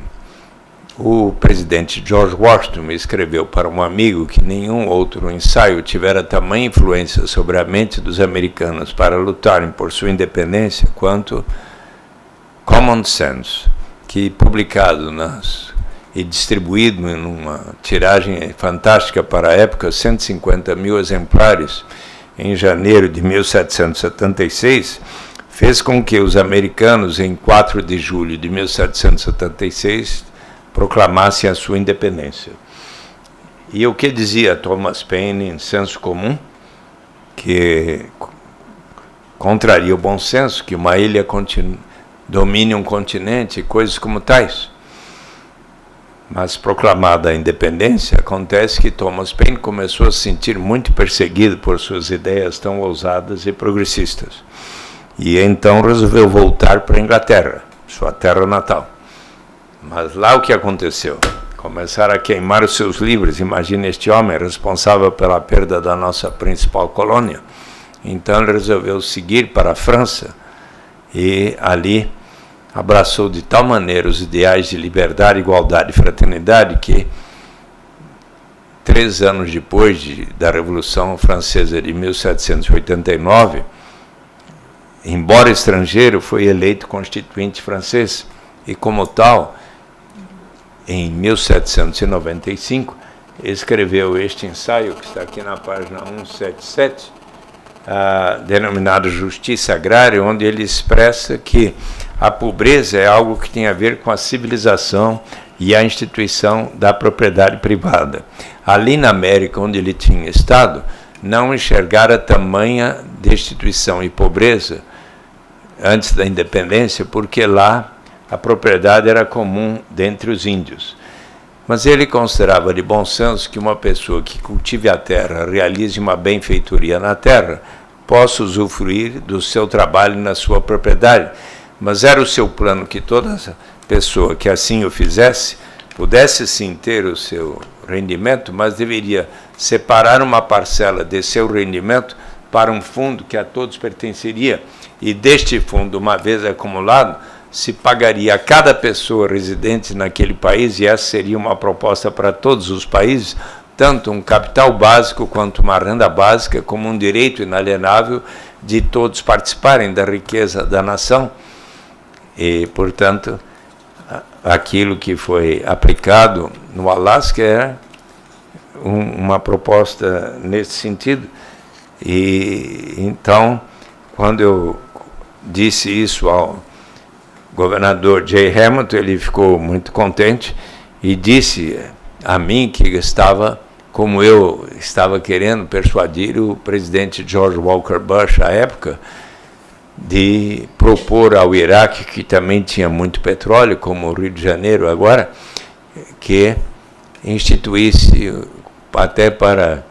O presidente George Washington me escreveu para um amigo que nenhum outro ensaio tivera tamanha influência sobre a mente dos americanos para lutarem por sua independência quanto Common Sense, que, publicado e distribuído em uma tiragem fantástica para a época, 150 mil exemplares, em janeiro de 1776, fez com que os americanos, em 4 de julho de 1776, proclamassem a sua independência. E o que dizia Thomas Paine, em senso comum? Que contraria o bom senso, que uma ilha domine um continente, coisas como tais. Mas, proclamada a independência, acontece que Thomas Paine começou a se sentir muito perseguido por suas ideias tão ousadas e progressistas. E então resolveu voltar para a Inglaterra, sua terra natal. Mas lá o que aconteceu? Começaram a queimar os seus livros. Imagina este homem responsável pela perda da nossa principal colônia. Então ele resolveu seguir para a França, e ali abraçou de tal maneira os ideais de liberdade, igualdade e fraternidade que, 3 anos depois da Revolução Francesa de 1789, embora estrangeiro, foi eleito constituinte francês, e como tal, em 1795, escreveu este ensaio, que está aqui na página 177, denominado Justiça Agrária, onde ele expressa que a pobreza é algo que tem a ver com a civilização e a instituição da propriedade privada. Ali na América, onde ele tinha estado, não enxergara tamanha destituição e pobreza antes da independência, porque lá a propriedade era comum dentre os índios. Mas ele considerava de bom senso que uma pessoa que cultive a terra, realize uma benfeitoria na terra, possa usufruir do seu trabalho na sua propriedade, mas era o seu plano que toda pessoa que assim o fizesse pudesse sim ter o seu rendimento, mas deveria separar uma parcela de seu rendimento para um fundo que a todos pertenceria, e deste fundo, uma vez acumulado, se pagaria a cada pessoa residente naquele país, e essa seria uma proposta para todos os países, tanto um capital básico quanto uma renda básica, como um direito inalienável de todos participarem da riqueza da nação. E, portanto, aquilo que foi aplicado no Alasca é uma proposta nesse sentido. E então, quando eu disse isso ao governador Jay Hamilton, ele ficou muito contente e disse a mim que estava, como eu estava querendo persuadir o presidente George Walker Bush à época, de propor ao Iraque, que também tinha muito petróleo, como o Rio de Janeiro agora, que instituísse, até para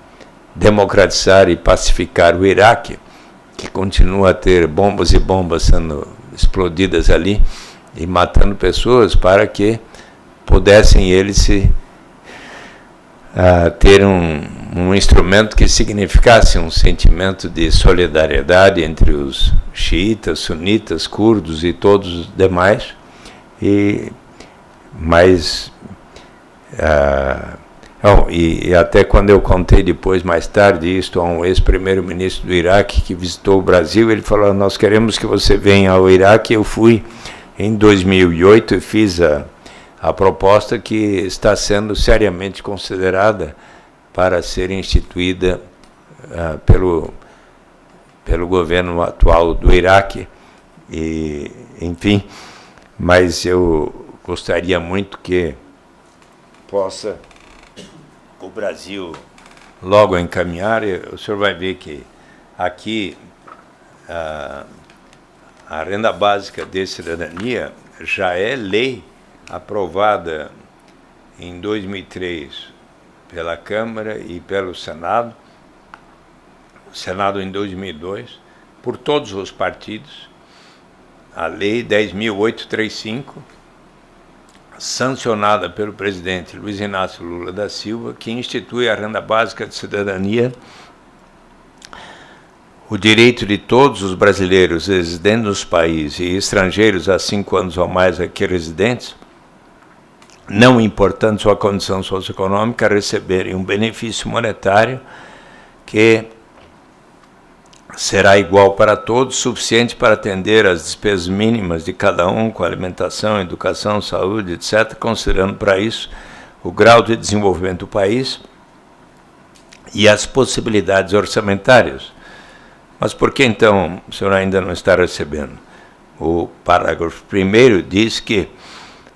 democratizar e pacificar o Iraque, que continua a ter bombas e bombas sendo explodidas ali e matando pessoas, para que pudessem eles ter um instrumento que significasse um sentimento de solidariedade entre os xiitas, sunitas, curdos e todos os demais. Mas até quando eu contei depois, mais tarde, isto a um ex-primeiro-ministro do Iraque que visitou o Brasil, ele falou: nós queremos que você venha ao Iraque. Eu fui em 2008 e fiz a proposta que está sendo seriamente considerada para ser instituída pelo governo atual do Iraque. E, enfim, mas eu gostaria muito que possa o Brasil logo encaminhar. O senhor vai ver que aqui a renda básica de cidadania já é lei aprovada em 2003 pela Câmara e pelo Senado, o Senado em 2002, por todos os partidos, a Lei 10.835, sancionada pelo presidente Luiz Inácio Lula da Silva, que institui a renda básica de cidadania, o direito de todos os brasileiros residentes nos países e estrangeiros há 5 anos ou mais aqui residentes, não importando sua condição socioeconômica, receberem um benefício monetário que será igual para todos, suficiente para atender às despesas mínimas de cada um, com alimentação, educação, saúde, etc., considerando para isso o grau de desenvolvimento do país e as possibilidades orçamentárias. Mas por que então o senhor ainda não está recebendo? O parágrafo 1º diz que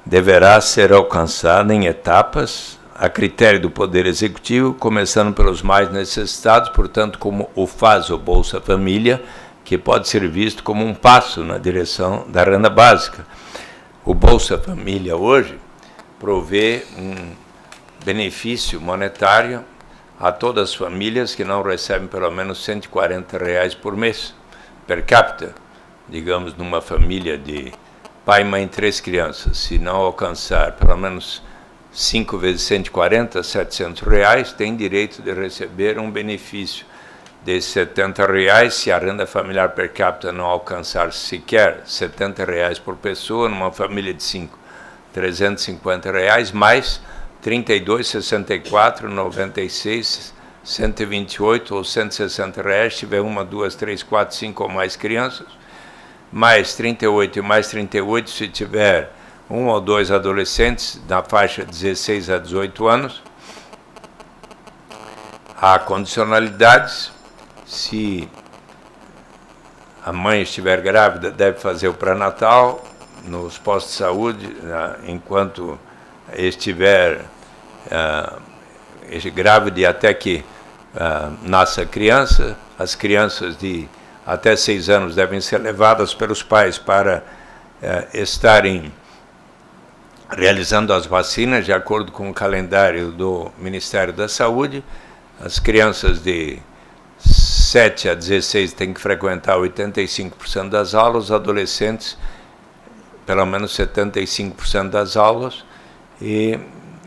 deverá ser alcançada em etapas, a critério do Poder Executivo, começando pelos mais necessitados, portanto, como o faz o Bolsa Família, que pode ser visto como um passo na direção da renda básica. O Bolsa Família hoje provê um benefício monetário a todas as famílias que não recebem pelo menos R$ 140 por mês, per capita. Digamos, numa família de pai, mãe, 3 crianças, se não alcançar pelo menos 5 vezes 140, R$ 700, tem direito de receber um benefício de R$ 70, se a renda familiar per capita não alcançar sequer R$ 70 por pessoa, numa família de 5, R$ 350, mais 32, 64, 96, 128 ou 160 reais, se tiver 1, 2, 3, 4, 5 ou mais crianças, mais 38 e mais 38 se tiver 1 ou 2 adolescentes na faixa de 16 a 18 anos. Há condicionalidades: se a mãe estiver grávida, deve fazer o pré-natal nos postos de saúde, enquanto estiver grávida e até que nasça a criança. As crianças de até 6 anos devem ser levadas pelos pais para estarem realizando as vacinas de acordo com o calendário do Ministério da Saúde. As crianças de 7 a 16 têm que frequentar 85% das aulas, os adolescentes pelo menos 75% das aulas, e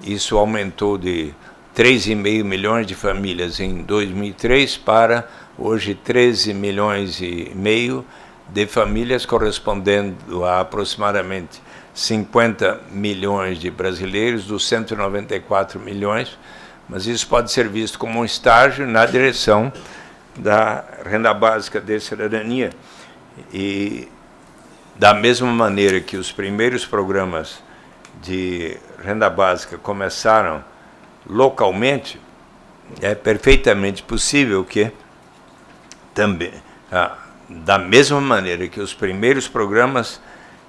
isso aumentou de 3,5 milhões de famílias em 2003 para hoje 13 milhões e meio de famílias, correspondendo a aproximadamente 50 milhões de brasileiros dos 194 milhões, mas isso pode ser visto como um estágio na direção da renda básica de cidadania. E da mesma maneira que os primeiros programas de renda básica começaram localmente, é perfeitamente possível que também, da mesma maneira que os primeiros programas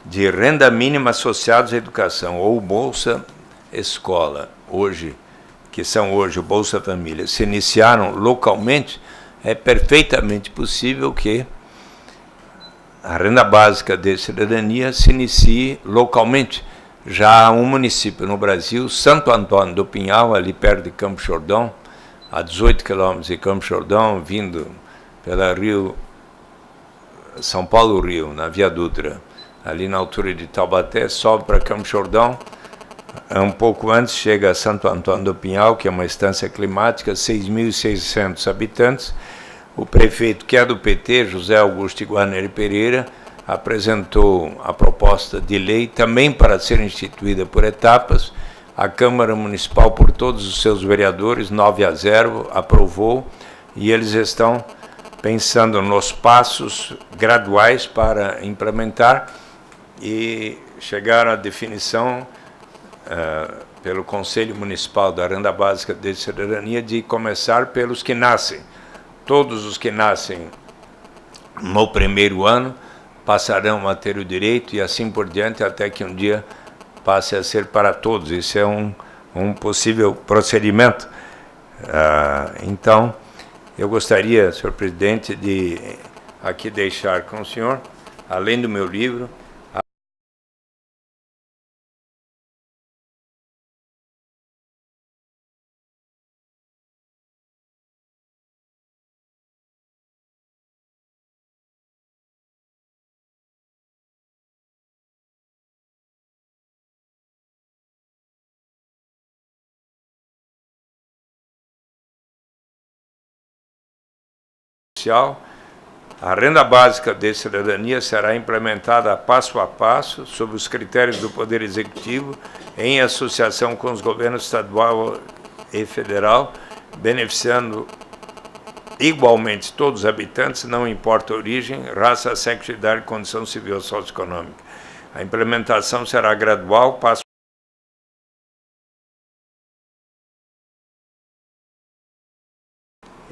de renda mínima associados à educação, ou Bolsa Escola, hoje, que são hoje o Bolsa Família, se iniciaram localmente, é perfeitamente possível que a renda básica de cidadania se inicie localmente. Já há um município no Brasil, Santo Antônio do Pinhal, ali perto de Campos do Jordão, a 18 quilômetros de Campos do Jordão, vindo pela São Paulo-Rio, na Via Dutra, ali na altura de Taubaté, sobe para Campos do Jordão, um pouco antes chega a Santo Antônio do Pinhal, que é uma estância climática, 6.600 habitantes. O prefeito, que é do PT, José Augusto Iguaneri Pereira, apresentou a proposta de lei também para ser instituída por etapas. A Câmara Municipal, por todos os seus vereadores, 9-0, aprovou, e eles estão pensando nos passos graduais para implementar, e chegaram à definição pelo Conselho Municipal da Renda Básica de Cidadania de começar pelos que nascem. Todos os que nascem no primeiro ano passarão a ter o direito, e assim por diante, até que um dia passe a ser para todos. Isso é um possível procedimento. Então, eu gostaria, senhor presidente, de aqui deixar com o senhor, além do meu livro, a renda básica de cidadania será implementada passo a passo, sob os critérios do Poder Executivo, em associação com os governos estadual e federal, beneficiando igualmente todos os habitantes, não importa a origem, raça, sexo, idade, condição civil ou socioeconômica. A implementação será gradual, passo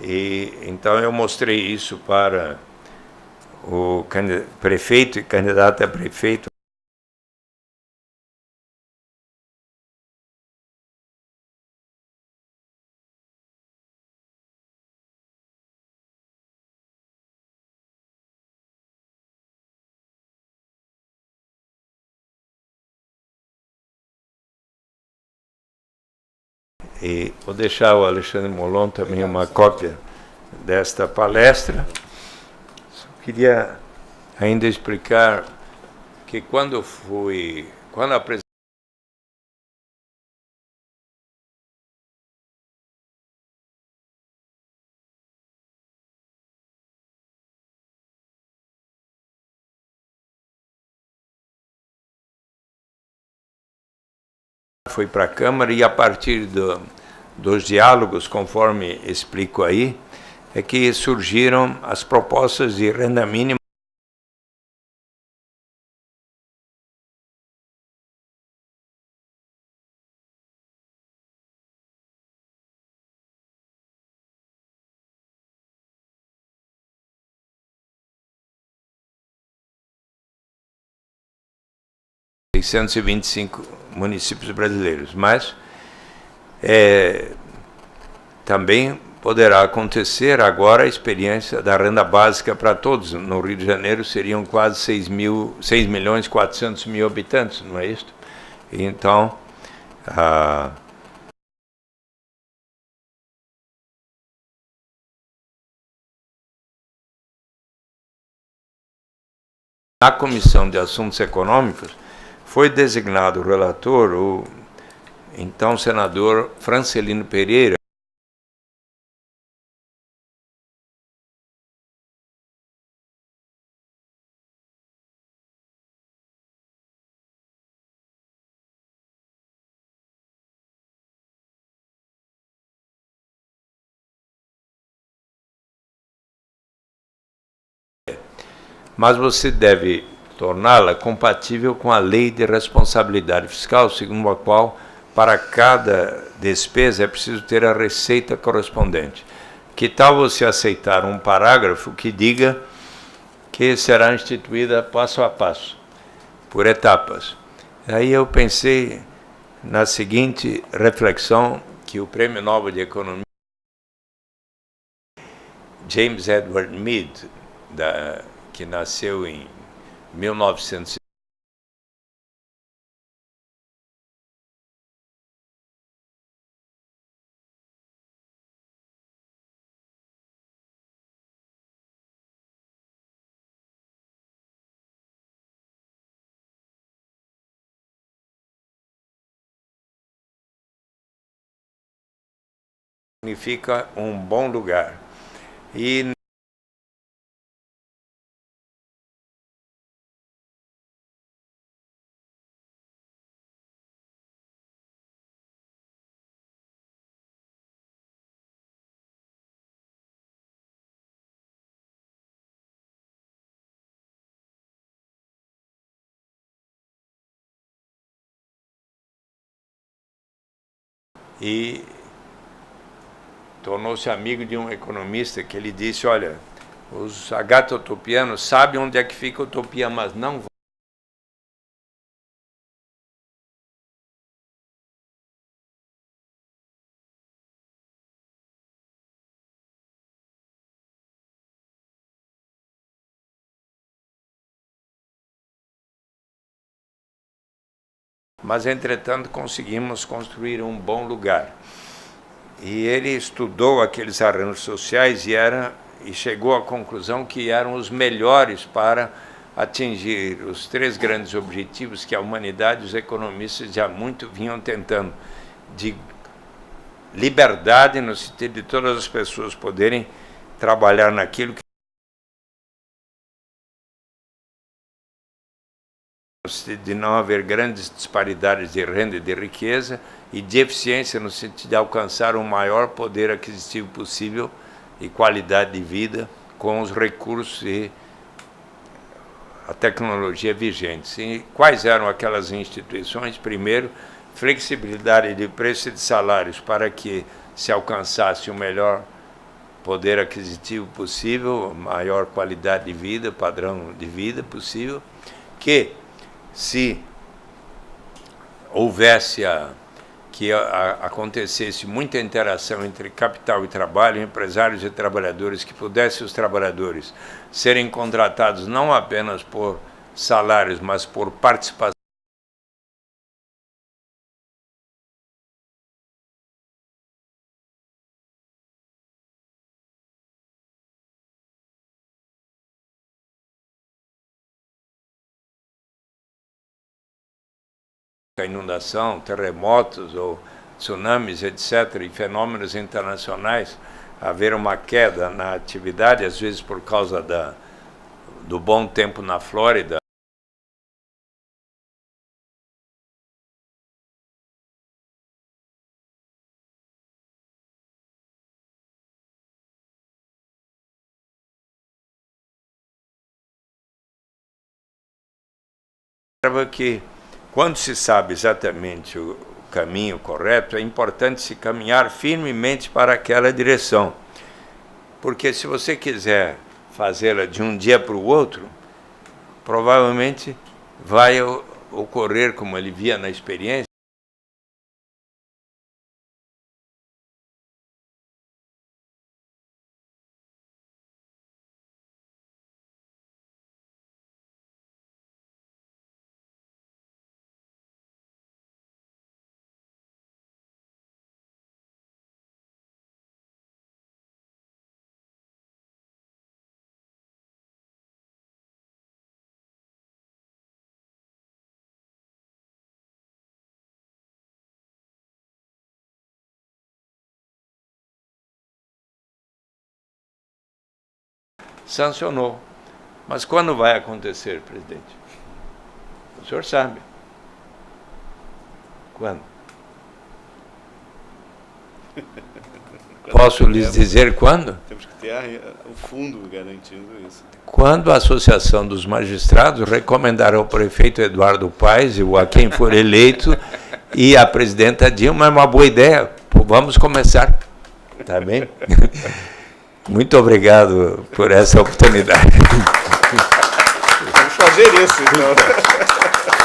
E então eu mostrei isso para o prefeito e candidato a prefeito. E vou deixar o Alexandre Molon também uma cópia desta palestra. Só queria ainda explicar que quando a presidência foi para a Câmara, e a partir dos diálogos, conforme explico aí, é que surgiram as propostas de renda mínima. Em 625 municípios brasileiros, mas também poderá acontecer agora a experiência da renda básica para todos. No Rio de Janeiro seriam quase 6.400.000 habitantes, não é isso? Então, na Comissão de Assuntos Econômicos, foi designado relator o então senador Francelino Pereira, mas você deve torná-la compatível com a lei de responsabilidade fiscal, segundo a qual, para cada despesa, é preciso ter a receita correspondente. Que tal você aceitar um parágrafo que diga que será instituída passo a passo, por etapas? Aí eu pensei na seguinte reflexão que o Prêmio Nobel de Economia, James Edward Mead, que nasceu em 1900, significa um bom lugar. E tornou-se amigo de um economista que ele disse, olha, os agatotopianos sabem onde é que fica a utopia, mas não vão. Mas, entretanto, conseguimos construir um bom lugar. E ele estudou aqueles arranjos sociais e chegou à conclusão que eram os melhores para atingir os 3 grandes objetivos que a humanidade e os economistas já muito vinham tentando, de liberdade, no sentido de todas as pessoas poderem trabalhar naquilo que de não haver grandes disparidades de renda e de riqueza, e de eficiência no sentido de alcançar o maior poder aquisitivo possível e qualidade de vida com os recursos e a tecnologia vigentes. E quais eram aquelas instituições? Primeiro, flexibilidade de preço e de salários para que se alcançasse o melhor poder aquisitivo possível, maior qualidade de vida, padrão de vida possível, que se houvesse acontecesse muita interação entre capital e trabalho, empresários e trabalhadores, que pudesse os trabalhadores serem contratados não apenas por salários, mas por participação a inundação, terremotos ou tsunamis, etc., e fenômenos internacionais, haver uma queda na atividade, às vezes por causa do bom tempo na Flórida, que quando se sabe exatamente o caminho correto, é importante se caminhar firmemente para aquela direção. Porque se você quiser fazê-la de um dia para o outro, provavelmente vai ocorrer, como ele via na experiência, sancionou. Mas quando vai acontecer, presidente? O senhor sabe. Quando? Posso lhes dizer quando? Temos que ter o fundo garantindo isso. Quando a Associação dos Magistrados recomendará ao prefeito Eduardo Paes e a quem for eleito e a presidenta Dilma, é uma boa ideia. Vamos começar. Tá bem? Muito obrigado por essa oportunidade. Vamos fazer isso, então.